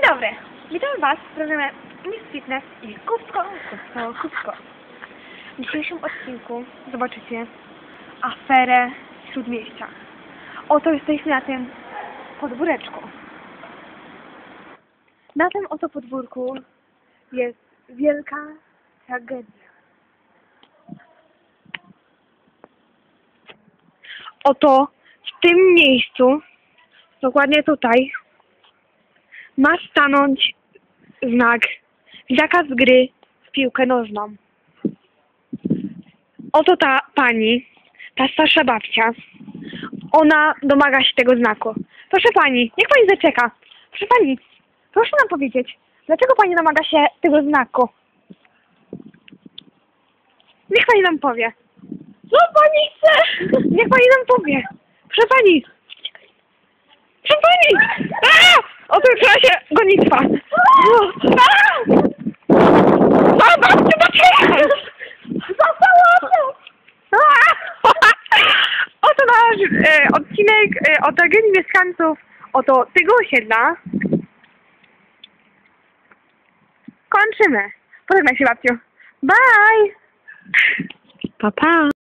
dobry, witam Was w programie Miss Fitness i Kubsko. W dzisiejszym odcinku zobaczycie aferę Śródmieścia. Oto jesteśmy na tym podwóreczku. Na tym oto podwórku jest wielka tragedia. Oto w tym miejscu, dokładnie tutaj, ma stanąć znak zakaz gry w piłkę nożną. Oto ta pani, ta starsza babcia, ona domaga się tego znaku. Proszę pani, niech pani zaczeka. Proszę pani, proszę nam powiedzieć, dlaczego pani domaga się tego znaku? Niech pani nam powie. Co pani chce? Niech pani nam powie. Proszę pani. Proszę pani! Oto zaczyna się gonitwa. Babciu, do teraz! Oto nasz odcinek o tragedii mieszkańców oto tego osiedla. Kończymy. Pożegnaj się, babciu. Bye! Pa, pa.